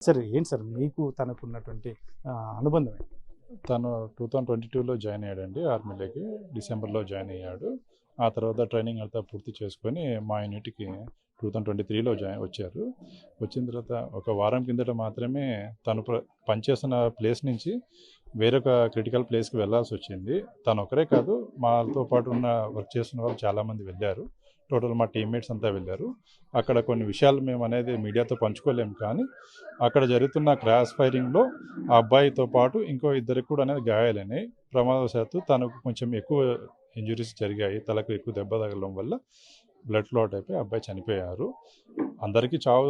సరే ఏంటి సార్ మీకు తనకున్నటువంటి అనుబంధం ఏంటి? తను 2022లో జాయిన్ అయ్యాడండి ఆర్మీలోకి. డిసెంబర్లో జాయిన్ అయ్యాడు. ఆ తర్వాత ట్రైనింగ్ అంతా పూర్తి చేసుకొని మా యూనిట్కి 2023లో వచ్చారు. వచ్చిన తర్వాత ఒక వారం కిందట మాత్రమే తను పనిచేస్తున్న ప్లేస్ నుంచి వేరొక క్రిటికల్ ప్లేస్కి వెళ్ళాల్సి వచ్చింది. తను ఒకరే కాదు, మాతో పాటు ఉన్న వర్క్ చేస్తున్న వాళ్ళు చాలామంది వెళ్ళారు. టోటల్ మా టీమ్మేట్స్ అంతా వెళ్ళారు. అక్కడ కొన్ని విషయాలు మేము అనేది మీడియాతో పంచుకోలేము, కానీ అక్కడ జరుగుతున్న క్రాస్ ఫైరింగ్లో ఆ అబ్బాయితో పాటు ఇంకో ఇద్దరికి కూడా అనేది గాయాలని, ప్రమాదవశాత్తు తనకు కొంచెం ఎక్కువ ఇంజురీస్ జరిగాయి. తలకు ఎక్కువ దెబ్బ తగలడం వల్ల బ్లడ్ క్లాట్ అయిపోయి అబ్బాయి చనిపోయారు. అందరికీ చావు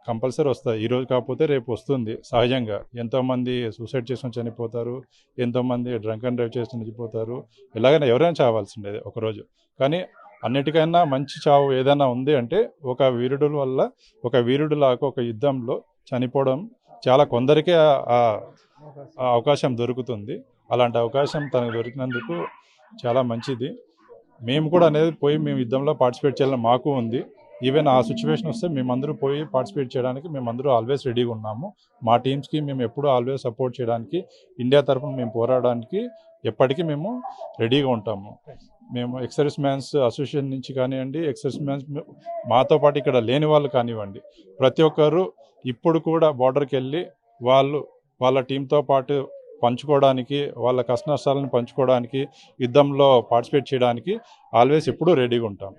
కంపల్సరీ వస్తుంది, ఈరోజు కాకపోతే రేపు వస్తుంది సహజంగా. ఎంతోమంది సూసైడ్ చేసుకొని చనిపోతారు, ఎంతోమంది డ్రంక్ అండ్ డ్రైవ్ చేసుకొని చనిపోతారు. ఎలాగైనా ఎవరైనా చావాల్సిండేది ఒకరోజు. కానీ అన్నిటికైనా మంచి చావు ఏదైనా ఉంది అంటే ఒక వీరుడు వల్ల, ఒక వీరుడులాగా ఒక యుద్ధంలో చనిపోవడం చాలా కొందరికే ఆ అవకాశం దొరుకుతుంది. అలాంటి అవకాశం తనకు దొరికినందుకు చాలా మంచిది. మేము కూడా అనేది పోయి మేము యుద్ధంలో పార్టిసిపేట్ చేయాలని మాకు ఉంది. ఈవెన్ ఆ సిచ్యువేషన్ వస్తే మేమందరూ పోయి పార్టిసిపేట్ చేయడానికి మేమందరూ ఆల్వేస్ రెడీగా ఉన్నాము. మా టీమ్స్కి మేము ఎప్పుడూ ఆల్వేస్ సపోర్ట్ చేయడానికి, ఇండియా తరఫున మేము పోరాడడానికి ఎప్పటికీ మేము రెడీగా ఉంటాము. మేము ఎక్స్ మ్యాన్స్ అసోసియేషన్ నుంచి కానివ్వండి, ఎక్స్ మ్యాన్స్ మాతో పాటు ఇక్కడ లేని వాళ్ళు కానివ్వండి, ప్రతి ఒక్కరు ఇప్పుడు కూడా బార్డర్కి వెళ్ళి వాళ్ళ టీంతో పాటు పంచుకోవడానికి, వాళ్ళ కష్ట నష్టాలను పంచుకోవడానికి, యుద్ధంలో పార్టిసిపేట్ చేయడానికి ఆల్వేస్ ఎప్పుడూ రెడీగా ఉంటాం.